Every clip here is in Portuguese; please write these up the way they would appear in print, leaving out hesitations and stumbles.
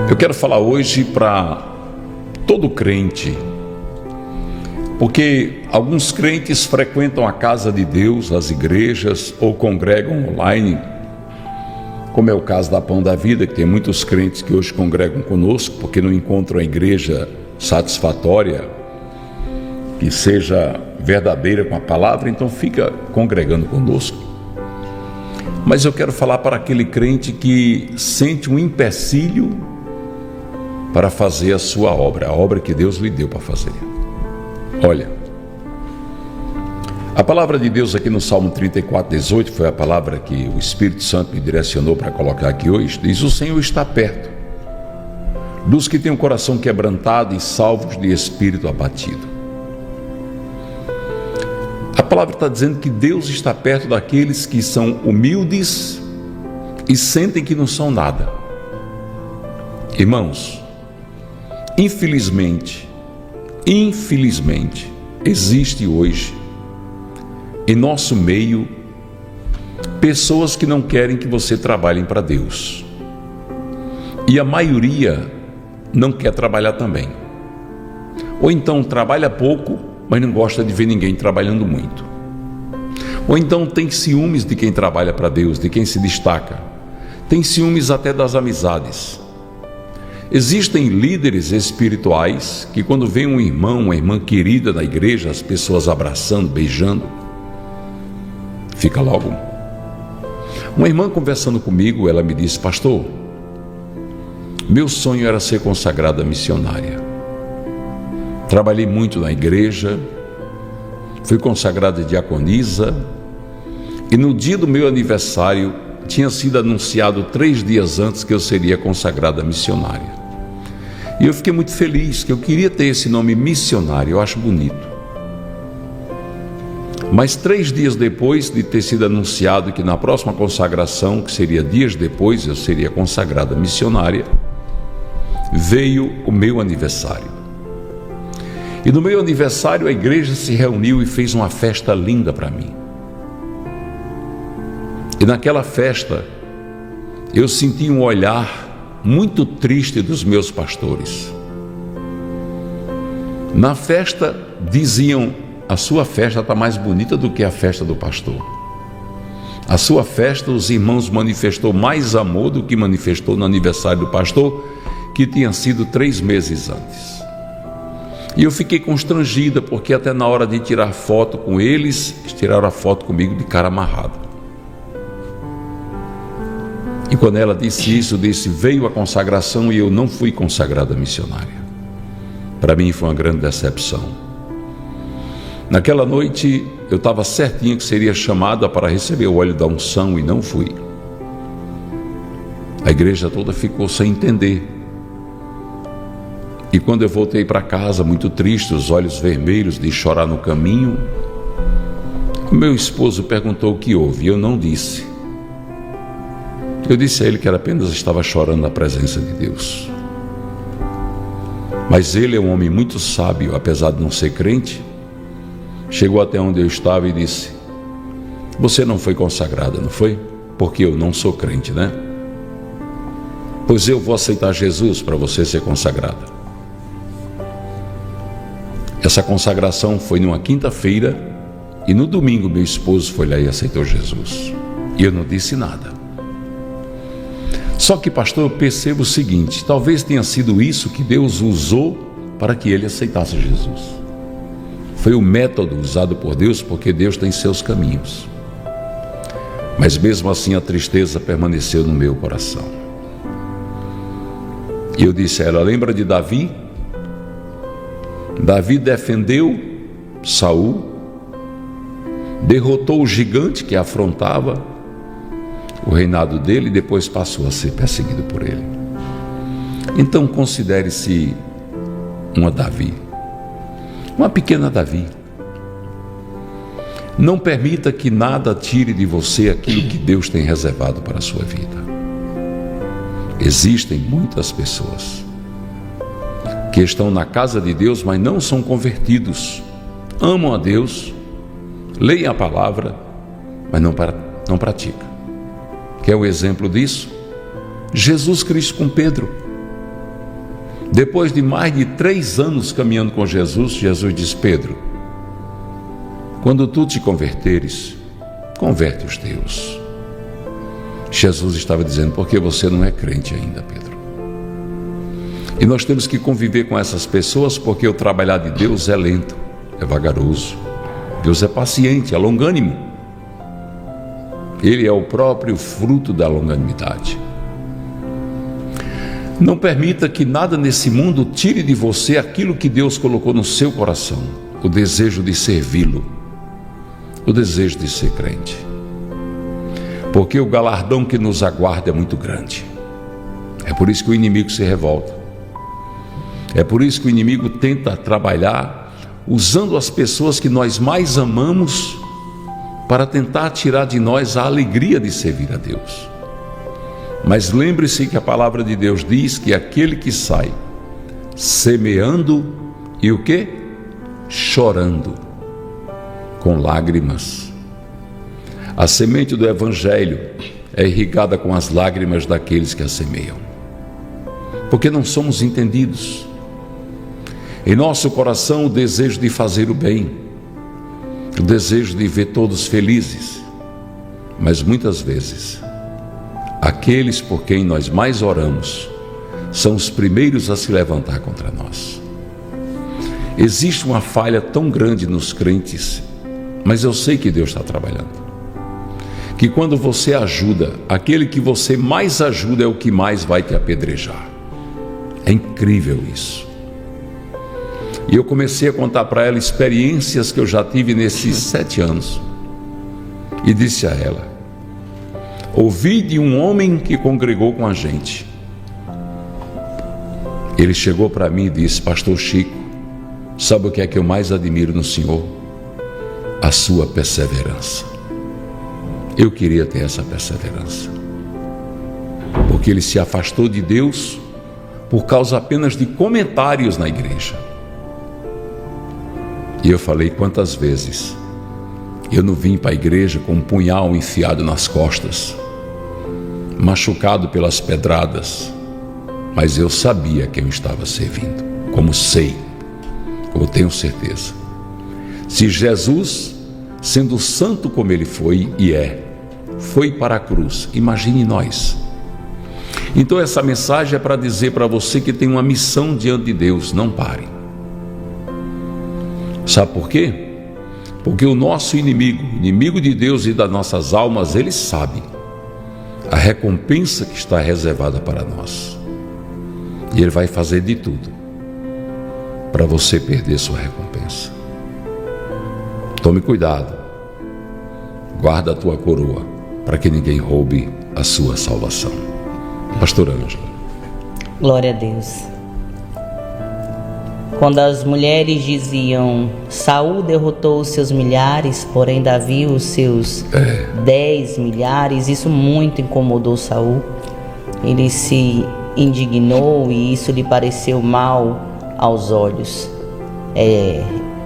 Eu quero falar hoje para todo crente, porque alguns crentes frequentam a casa de Deus, as igrejas, ou congregam online, como é o caso da Pão da Vida, que tem muitos crentes que hoje congregam conosco, porque não encontram a igreja satisfatória, que seja verdadeira com a palavra, então fica congregando conosco. Mas eu quero falar para aquele crente que sente um empecilho para fazer a sua obra, a obra que Deus lhe deu para fazer. Olha, a palavra de Deus aqui no Salmo 34:18, foi a palavra que o Espírito Santo me direcionou para colocar aqui hoje, diz: o Senhor está perto dos que têm o coração quebrantado e salvos de espírito abatido. A palavra está dizendo que Deus está perto daqueles que são humildes e sentem que não são nada. Irmãos, infelizmente, existe hoje em nosso meio pessoas que não querem que você trabalhe para Deus. E a maioria não quer trabalhar também. Ou então trabalha pouco, mas não gosta de ver ninguém trabalhando muito. Ou então tem ciúmes de quem trabalha para Deus, de quem se destaca. Tem ciúmes até das amizades. Existem líderes espirituais que, quando vem um irmão, uma irmã querida na igreja, as pessoas abraçando, beijando, fica logo. Uma irmã conversando comigo, ela me disse: pastor, meu sonho era ser consagrada missionária. Trabalhei muito na igreja, fui consagrada diaconisa, e no dia do meu aniversário tinha sido anunciado 3 dias antes que eu seria consagrada missionária. E eu fiquei muito feliz, que eu queria ter esse nome missionário, eu acho bonito. Mas 3 dias depois de ter sido anunciado que na próxima consagração, que seria dias depois, eu seria consagrada missionária, veio o meu aniversário. E no meu aniversário a igreja se reuniu e fez uma festa linda para mim. E naquela festa eu senti um olhar muito triste dos meus pastores. Na festa diziam: a sua festa está mais bonita do que a festa do pastor. A sua festa, os irmãos manifestou mais amor do que manifestou no aniversário do pastor, que tinha sido 3 meses antes. E eu fiquei constrangida, porque até na hora de tirar foto com eles, tiraram a foto comigo de cara amarrada. E quando ela disse isso, disse: veio a consagração e eu não fui consagrada missionária. Para mim foi uma grande decepção. Naquela noite eu estava certinho que seria chamada para receber o óleo da unção e não fui. A igreja toda ficou sem entender. E quando eu voltei para casa, muito triste, os olhos vermelhos de chorar no caminho, o meu esposo perguntou o que houve, e eu não disse. Eu disse a ele que era apenas estava chorando na presença de Deus. Mas ele é um homem muito sábio, apesar de não ser crente. Chegou até onde eu estava e disse: você não foi consagrada, não foi? Porque eu não sou crente, né? Pois eu vou aceitar Jesus para você ser consagrada. Essa consagração foi numa quinta-feira e no domingo meu esposo foi lá e aceitou Jesus. E eu não disse nada. Só que, pastor, eu percebo o seguinte: talvez tenha sido isso que Deus usou para que ele aceitasse Jesus. Foi o método usado por Deus, porque Deus tem seus caminhos. Mas mesmo assim a tristeza permaneceu no meu coração. E eu disse a ela: lembra de Davi? Davi defendeu Saul, derrotou o gigante que afrontava o reinado dele e depois passou a ser perseguido por ele. Então considere-se uma Davi, uma pequena Davi. Não permita que nada tire de você aquilo que Deus tem reservado para a sua vida. Existem muitas pessoas que estão na casa de Deus, mas não são convertidos. Amam a Deus, leem a palavra, mas não praticam. Quer um exemplo disso? Jesus Cristo com Pedro. Depois de mais de 3 anos caminhando com Jesus, Jesus disse: Pedro, quando tu te converteres, converte os teus. Jesus estava dizendo: porque você não é crente ainda, Pedro. E nós temos que conviver com essas pessoas, porque o trabalhar de Deus é lento, é vagaroso. Deus é paciente, é longânimo. Ele é o próprio fruto da longanimidade. Não permita que nada nesse mundo tire de você aquilo que Deus colocou no seu coração: o desejo de servi-lo, o desejo de ser crente. Porque o galardão que nos aguarda é muito grande. É por isso que o inimigo se revolta. É por isso que o inimigo tenta trabalhar usando as pessoas que nós mais amamos para tentar tirar de nós a alegria de servir a Deus. Mas lembre-se que a palavra de Deus diz que aquele que sai semeando e o quê? Chorando, com lágrimas. A semente do Evangelho é irrigada com as lágrimas daqueles que a semeiam. Porque não somos entendidos. Em nosso coração o desejo de fazer o bem, o desejo de ver todos felizes, mas muitas vezes aqueles por quem nós mais oramos são os primeiros a se levantar contra nós. Existe uma falha tão grande nos crentes, mas eu sei que Deus está trabalhando, que quando você ajuda, aquele que você mais ajuda é o que mais vai te apedrejar. É incrível isso. E eu comecei a contar para ela experiências que eu já tive nesses 7 anos. E disse a ela: ouvi de um homem que congregou com a gente. Ele chegou para mim e disse: Pastor Chico, sabe o que é que eu mais admiro no senhor? A sua perseverança. Eu queria ter essa perseverança. Porque ele se afastou de Deus por causa apenas de comentários na igreja. E eu falei: quantas vezes eu não vim para a igreja com um punhal enfiado nas costas, machucado pelas pedradas, mas eu sabia quem eu estava servindo, como tenho certeza. Se Jesus, sendo santo como ele foi e foi para a cruz, imagine nós. Então essa mensagem é para dizer para você que tem uma missão diante de Deus: não pare. Sabe por quê? Porque o nosso inimigo de Deus e das nossas almas, ele sabe a recompensa que está reservada para nós. E ele vai fazer de tudo para você perder sua recompensa. Tome cuidado. Guarda a tua coroa, para que ninguém roube a sua salvação. Pastor Ângela. Glória a Deus. Quando as mulheres diziam: Saul derrotou os seus milhares, porém Davi os seus 10 milhares, isso muito incomodou Saul. Ele se indignou e isso lhe pareceu mal aos olhos.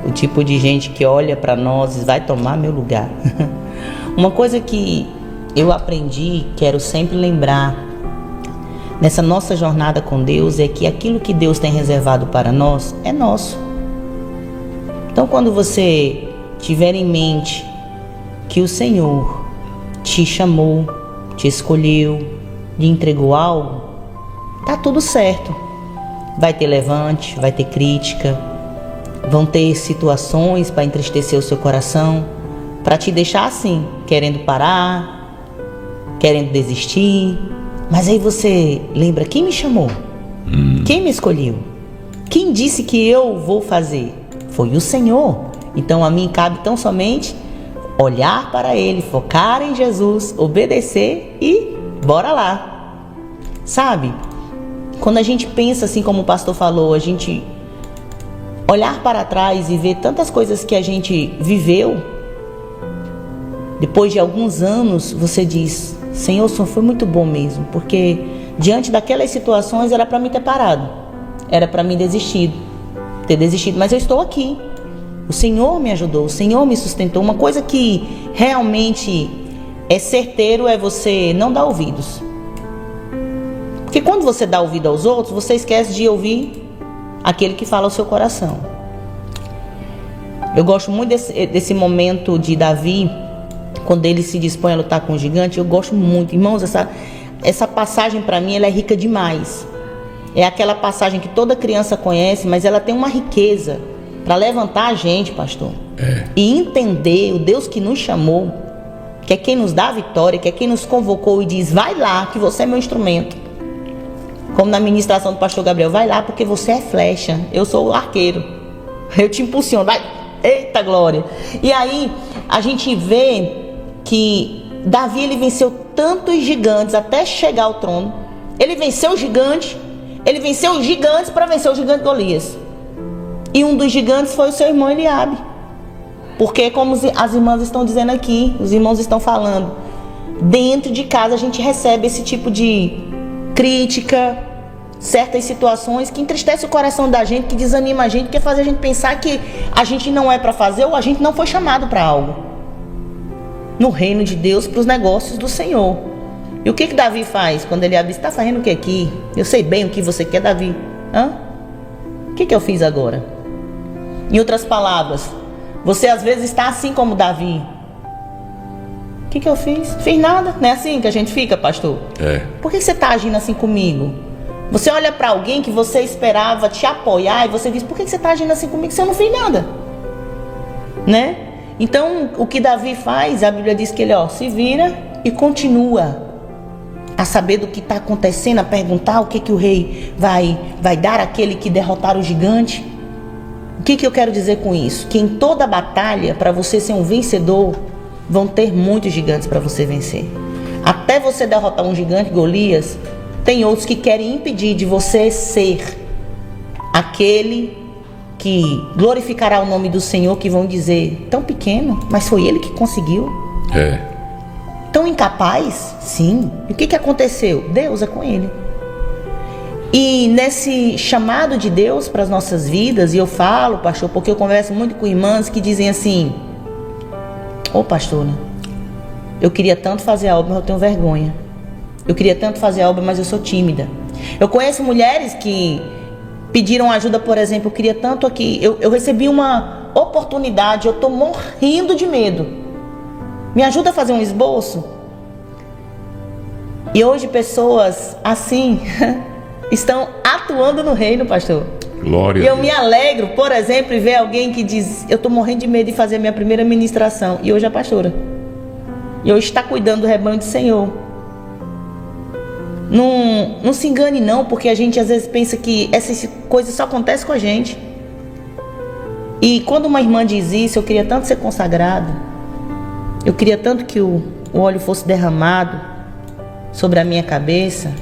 O tipo de gente que olha para nós e vai tomar meu lugar. Uma coisa que eu aprendi, quero sempre lembrar nessa nossa jornada com Deus, é que aquilo que Deus tem reservado para nós é nosso. Então, quando você tiver em mente que o Senhor te chamou, te escolheu, lhe entregou algo, tá tudo certo. Vai ter levante, vai ter crítica, vão ter situações para entristecer o seu coração, para te deixar assim, querendo parar, querendo desistir. Mas aí você lembra: quem me chamou? Quem me escolheu? Quem disse que eu vou fazer? Foi o Senhor. Então a mim cabe tão somente olhar para Ele, focar em Jesus, obedecer e bora lá. Sabe? Quando a gente pensa assim como o pastor falou, a gente olhar para trás e ver tantas coisas que a gente viveu, depois de alguns anos você diz: Senhor, o Senhor foi muito bom mesmo, porque diante daquelas situações era para mim ter parado, era para mim ter desistido, mas eu estou aqui. O Senhor me ajudou, o Senhor me sustentou. Uma coisa que realmente é certeiro é você não dar ouvidos. Porque quando você dá ouvido aos outros, você esquece de ouvir aquele que fala ao seu coração. Eu gosto muito desse momento de Davi, quando ele se dispõe a lutar com o gigante. Eu gosto muito, irmãos, essa passagem para mim ela é rica demais. É aquela passagem que toda criança conhece, mas ela tem uma riqueza para levantar a gente, pastor, e entender o Deus que nos chamou, que é quem nos dá a vitória, que é quem nos convocou e diz: vai lá, que você é meu instrumento. Como na ministração do pastor Gabriel: vai lá porque você é flecha, eu sou o arqueiro, eu te impulsiono, vai, eita glória. E aí a gente vê que Davi, ele venceu tantos gigantes até chegar ao trono. Ele venceu o gigante, ele venceu os gigantes para vencer o gigante Golias. E um dos gigantes foi o seu irmão Eliabe. Porque, como as irmãs estão dizendo aqui, os irmãos estão falando, dentro de casa a gente recebe esse tipo de crítica, certas situações que entristecem o coração da gente, que desanima a gente, que faz a gente pensar que a gente não é para fazer ou a gente não foi chamado para algo no reino de Deus, para os negócios do Senhor. E o que Davi faz quando ele diz: está fazendo o que aqui? Eu sei bem o que você quer, Davi. O que eu fiz agora? Em outras palavras, você às vezes está assim como Davi. O que eu fiz? Fiz nada. Não é assim que a gente fica, pastor? Por que você está agindo assim comigo? Você olha para alguém que você esperava te apoiar e você diz: por que você está agindo assim comigo se eu não fiz nada? Né? Então, o que Davi faz, a Bíblia diz que ele se vira e continua a saber do que está acontecendo, a perguntar o que o rei vai dar àquele que derrotar o gigante. O que eu quero dizer com isso? Que em toda batalha, para você ser um vencedor, vão ter muitos gigantes para você vencer. Até você derrotar um gigante, Golias, tem outros que querem impedir de você ser aquele que glorificará o nome do Senhor, que vão dizer: tão pequeno, mas foi ele que conseguiu. Tão incapaz? Sim. E o que aconteceu? Deus é com ele. E nesse chamado de Deus para as nossas vidas, e eu falo, pastor, porque eu converso muito com irmãs que dizem assim: pastor, eu queria tanto fazer a obra, mas eu tenho vergonha. Eu queria tanto fazer a obra, mas eu sou tímida. Eu conheço mulheres que pediram ajuda, por exemplo: eu queria tanto aqui, eu recebi uma oportunidade, eu estou morrendo de medo, me ajuda a fazer um esboço. E hoje pessoas assim estão atuando no reino, pastor. Glória. E eu me alegro, por exemplo, em ver alguém que diz: eu estou morrendo de medo de fazer a minha primeira ministração, e hoje é pastora, e hoje está cuidando do rebanho do Senhor. Não se engane não, porque a gente às vezes pensa que essas coisas só acontecem com a gente. E quando uma irmã diz isso: eu queria tanto ser consagrado, eu queria tanto que o óleo fosse derramado sobre a minha cabeça,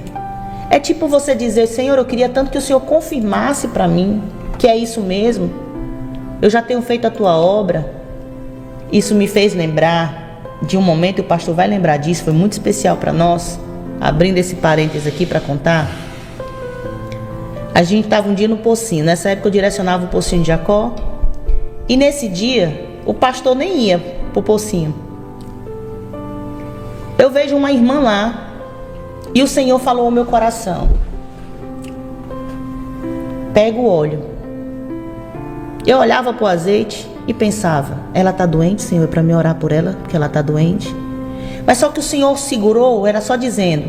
é tipo você dizer: Senhor, eu queria tanto que o Senhor confirmasse para mim que é isso mesmo, eu já tenho feito a tua obra. Isso me fez lembrar de um momento, e o pastor vai lembrar disso, foi muito especial para nós. Abrindo esse parênteses aqui para contar, a gente estava um dia no Pocinho. Nessa época eu direcionava o Pocinho de Jacó, e nesse dia o pastor nem ia para o Pocinho. Eu vejo uma irmã lá, e o Senhor falou ao meu coração: pega o óleo. Eu olhava para o azeite e pensava: ela está doente, Senhor, é para me orar por ela, porque ela está doente. Mas só que o Senhor segurou, era só dizendo: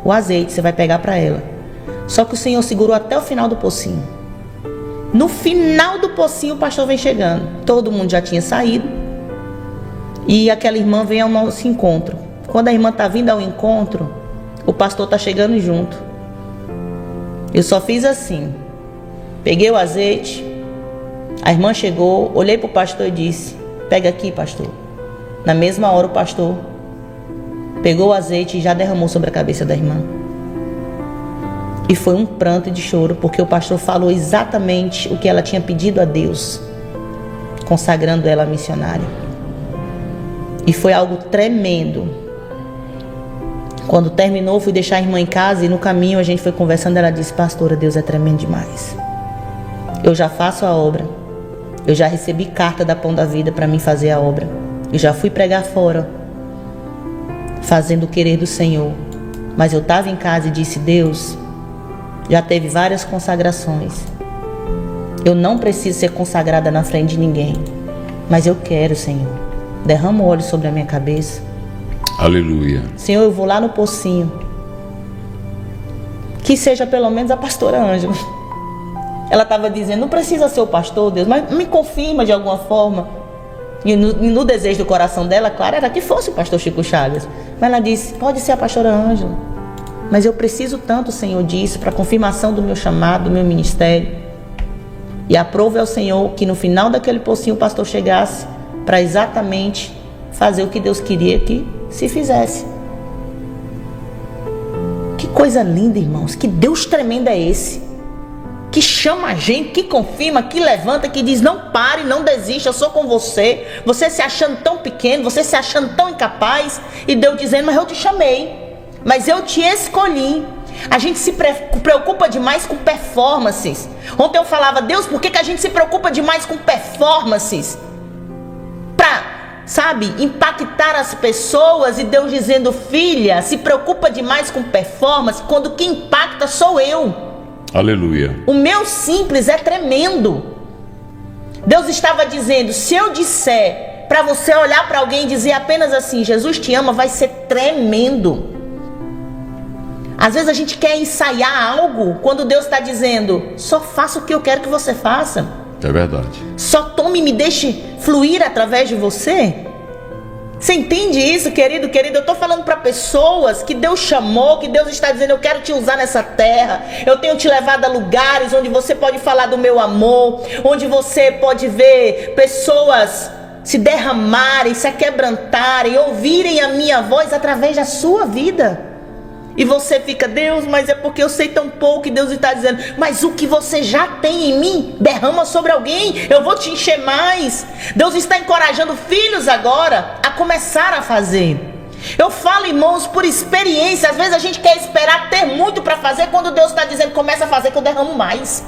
o azeite você vai pegar para ela. Só que o Senhor segurou até o final do pocinho. No final do pocinho o pastor vem chegando. Todo mundo já tinha saído, e aquela irmã vem ao nosso encontro. Quando a irmã está vindo ao encontro, o pastor está chegando junto. Eu só fiz assim, peguei o azeite, a irmã chegou, olhei para o pastor e disse: pega aqui, pastor. Na mesma hora o pastor pegou o azeite e já derramou sobre a cabeça da irmã. E foi um pranto de choro, porque o pastor falou exatamente o que ela tinha pedido a Deus, consagrando ela a missionária. E foi algo tremendo. Quando terminou, fui deixar a irmã em casa, e no caminho a gente foi conversando. Ela disse: pastora, Deus é tremendo demais. Eu já faço a obra, eu já recebi carta da Pão da Vida para mim fazer a obra, eu já fui pregar fora, fazendo o querer do Senhor. Mas eu estava em casa e disse: Deus, já teve várias consagrações, Eu não preciso ser consagrada na frente de ninguém, mas eu quero, Senhor. Derrama o óleo sobre a minha cabeça. Aleluia. Senhor, eu vou lá no pocinho. Que seja pelo menos a pastora Ângela. Ela estava dizendo, não precisa ser o pastor, Deus, mas me confirma de alguma forma. E no desejo do coração dela, claro, era que fosse o pastor Chico Chagas. Mas ela disse, pode ser a pastora Ângela. Mas eu preciso tanto, Senhor, disso, para confirmação do meu chamado, do meu ministério. E aprove ao Senhor que no final daquele pocinho o pastor chegasse para exatamente fazer o que Deus queria que se fizesse. Que coisa linda, irmãos. Que Deus tremendo é esse. Que chama a gente, que confirma, que levanta, que diz, não pare, não desista, eu sou com você. Você se achando tão pequeno, você se achando tão incapaz. E Deus dizendo, mas eu te chamei, mas eu te escolhi. A gente se preocupa demais com performances. Ontem eu falava, Deus, por que a gente se preocupa demais com performances? Pra, sabe, impactar as pessoas. E Deus dizendo, filha, se preocupa demais com performance, quando quem impacta sou eu. Aleluia. O meu simples é tremendo. Deus estava dizendo, se eu disser para você olhar para alguém e dizer apenas assim, Jesus te ama, vai ser tremendo. Às vezes a gente quer ensaiar algo quando Deus está dizendo, só faça o que eu quero que você faça. É verdade. Só tome e me deixe fluir através de você. Você entende isso, querido? Querido, eu estou falando para pessoas que Deus chamou, que Deus está dizendo, eu quero te usar nessa terra. Eu tenho te levado a lugares onde você pode falar do meu amor, onde você pode ver pessoas se derramarem, se aquebrantarem, ouvirem a minha voz através da sua vida. E você fica, Deus, mas é porque eu sei tão pouco. E Deus está dizendo, mas o que você já tem em mim, derrama sobre alguém, eu vou te encher mais. Deus está encorajando filhos agora a começar a fazer. Eu falo, irmãos, por experiência. Às vezes a gente quer esperar ter muito para fazer, quando Deus está dizendo, começa a fazer que eu derramo mais.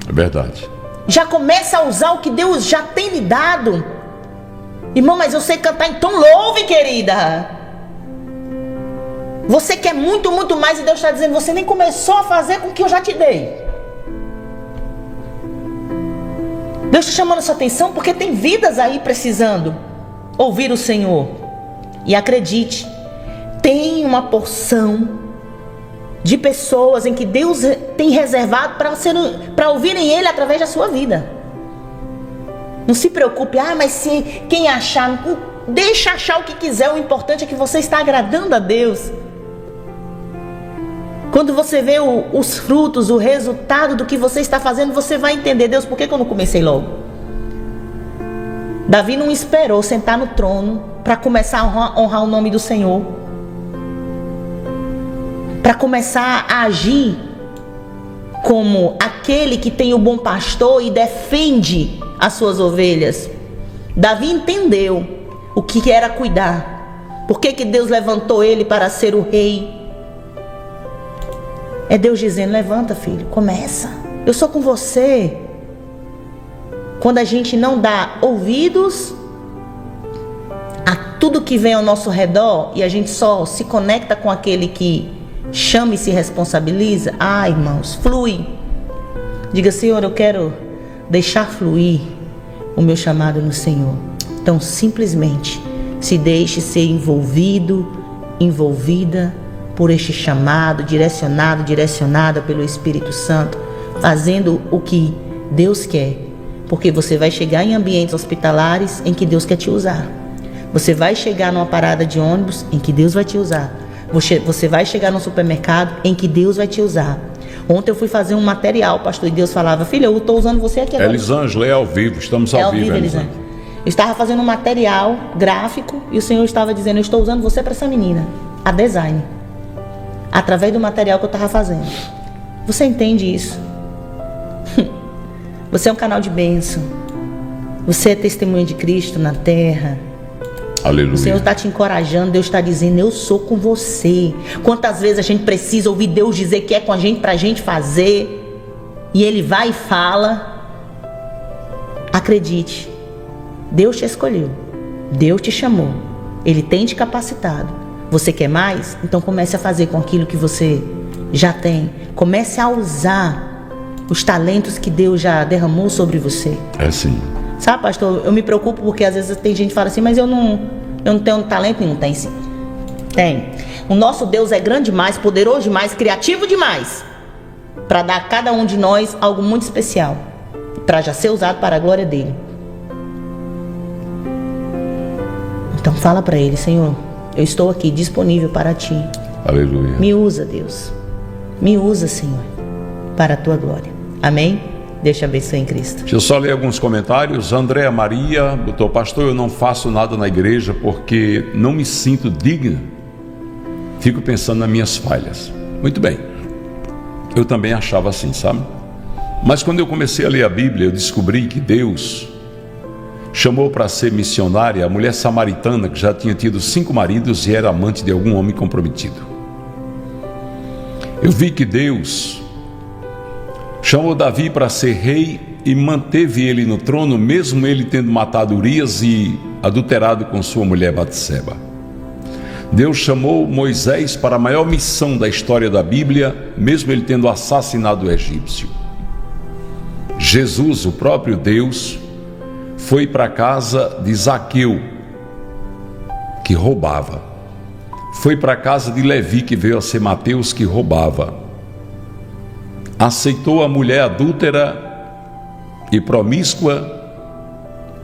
É verdade. Já começa a usar o que Deus já tem lhe dado. Irmão, mas eu sei cantar, então louve, querida. Você quer muito, muito mais, e Deus está dizendo, você nem começou a fazer com o que eu já te dei. Deus está chamando sua atenção porque tem vidas aí precisando ouvir o Senhor. E acredite, tem uma porção de pessoas em que Deus tem reservado para ouvirem Ele através da sua vida. Não se preocupe, mas se quem achar, deixa achar o que quiser, o importante é que você está agradando a Deus. Quando você vê os frutos, o resultado do que você está fazendo, você vai entender, Deus, por que eu não comecei logo? Davi não esperou sentar no trono para começar a honrar o nome do Senhor, para começar a agir como aquele que tem o bom pastor e defende as suas ovelhas. Davi entendeu o que era cuidar. Por que Deus levantou ele para ser o rei? É Deus dizendo, levanta, filho, começa. Eu sou com você. Quando a gente não dá ouvidos a tudo que vem ao nosso redor e a gente só se conecta com aquele que chama e se responsabiliza, irmãos, flui. Diga, Senhor, eu quero deixar fluir o meu chamado no Senhor. Então, simplesmente, se deixe ser envolvido, envolvida por este chamado, direcionada pelo Espírito Santo, fazendo o que Deus quer, porque você vai chegar em ambientes hospitalares em que Deus quer te usar. Você vai chegar numa parada de ônibus em que Deus vai te usar. Você vai chegar no supermercado em que Deus vai te usar. Ontem eu fui fazer um material, pastor, e Deus falava, filha, eu estou usando você aqui agora. Elisângela, é ao vivo, estamos ao vivo, Elisângela. Eu estava fazendo um material gráfico e o Senhor estava dizendo, eu estou usando você para essa menina, a design, através do material que eu estava fazendo. Você entende isso? Você é um canal de bênção. Você é testemunha de Cristo na terra. Aleluia. O Senhor está te encorajando. Deus está dizendo, eu sou com você. Quantas vezes a gente precisa ouvir Deus dizer que é com a gente, para a gente fazer, e Ele vai e fala. Acredite, Deus te escolheu, Deus te chamou, Ele tem te capacitado. Você quer mais? Então comece a fazer com aquilo que você já tem. Comece a usar os talentos que Deus já derramou sobre você. É sim. Sabe, pastor, eu me preocupo porque às vezes tem gente que fala assim, mas eu não tenho talento nenhum. Tem sim. Tem. O nosso Deus é grande demais, poderoso demais, criativo demais, para dar a cada um de nós algo muito especial, para já ser usado para a glória dele. Então fala para ele: Senhor, eu estou aqui disponível para ti. Aleluia. Me usa, Deus. Me usa, Senhor, para a tua glória. Amém? Deus te abençoe em Cristo. Deixa eu só ler alguns comentários. Andréa Maria botou: pastor, eu não faço nada na igreja porque não me sinto digna. Fico pensando nas minhas falhas. Muito bem. Eu também achava assim, sabe? Mas quando eu comecei a ler a Bíblia, eu descobri que Deus chamou para ser missionária a mulher samaritana que já tinha tido 5 maridos e era amante de algum homem comprometido. Eu vi que Deus chamou Davi para ser rei e manteve ele no trono, mesmo ele tendo matado Urias e adulterado com sua mulher Batseba. Deus chamou Moisés para a maior missão da história da Bíblia, mesmo ele tendo assassinado o egípcio. Jesus, o próprio Deus, foi para a casa de Zaqueu, que roubava. Foi para a casa de Levi, que veio a ser Mateus, que roubava. Aceitou a mulher adúltera e promíscua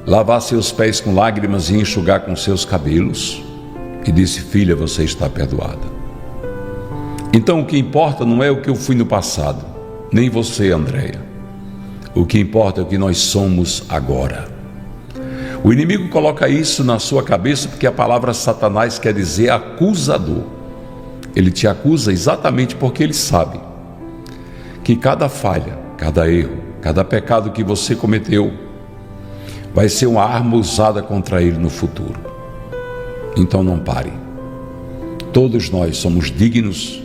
lavar seus pés com lágrimas e enxugar com seus cabelos, e disse: filha, você está perdoada. Então o que importa não é o que eu fui no passado, nem você, Andréia. O que importa é o que nós somos agora. O inimigo coloca isso na sua cabeça porque a palavra Satanás quer dizer acusador. Ele te acusa exatamente porque ele sabe que cada falha, cada erro, cada pecado que você cometeu vai ser uma arma usada contra ele no futuro. Então não pare. Todos nós somos dignos.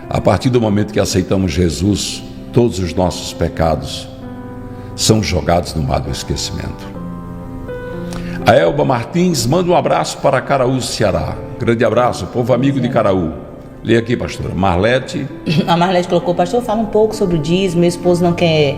A partir do momento que aceitamos Jesus, todos os nossos pecados são jogados no mar do esquecimento. A Elba Martins manda um abraço para Caraú, Ceará. Grande abraço, povo amigo de Caraú. Lê aqui, pastora. Marlete. A Marlete colocou: pastor, fala um pouco sobre o dízimo. Meu esposo não quer,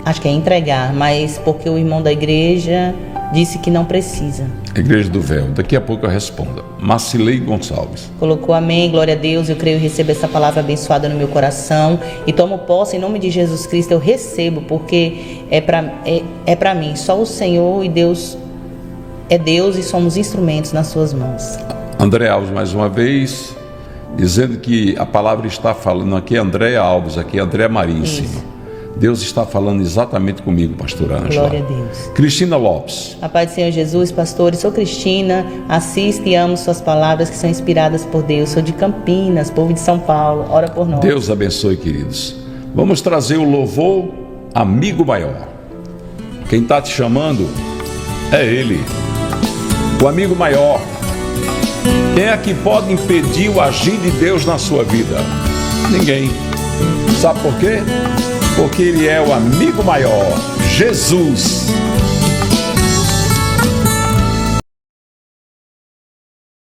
acho que é entregar, mas porque o irmão da igreja disse que não precisa. Igreja do Véu. Daqui a pouco eu respondo. Marcilei Gonçalves Colocou: amém, glória a Deus. Eu creio e recebo essa palavra abençoada no meu coração e tomo posse em nome de Jesus Cristo. Eu recebo porque é para mim. Só o Senhor e Deus é Deus e somos instrumentos nas suas mãos. André Alves mais uma vez dizendo que a palavra está falando aqui. André Alves, aqui André Maria em cima. Deus está falando exatamente comigo, pastora Ângela. Glória a Deus. Cristina Lopes. A paz do Senhor Jesus, pastores. Sou Cristina, assisto e amo suas palavras que são inspiradas por Deus. Sou de Campinas, povo de São Paulo. Ora por nós. Deus abençoe, queridos. Vamos trazer o louvor Amigo Maior. Quem está te chamando é Ele, o amigo maior. Quem é que pode impedir o agir de Deus na sua vida? Ninguém. Sabe por quê? Porque Ele é o amigo maior, Jesus.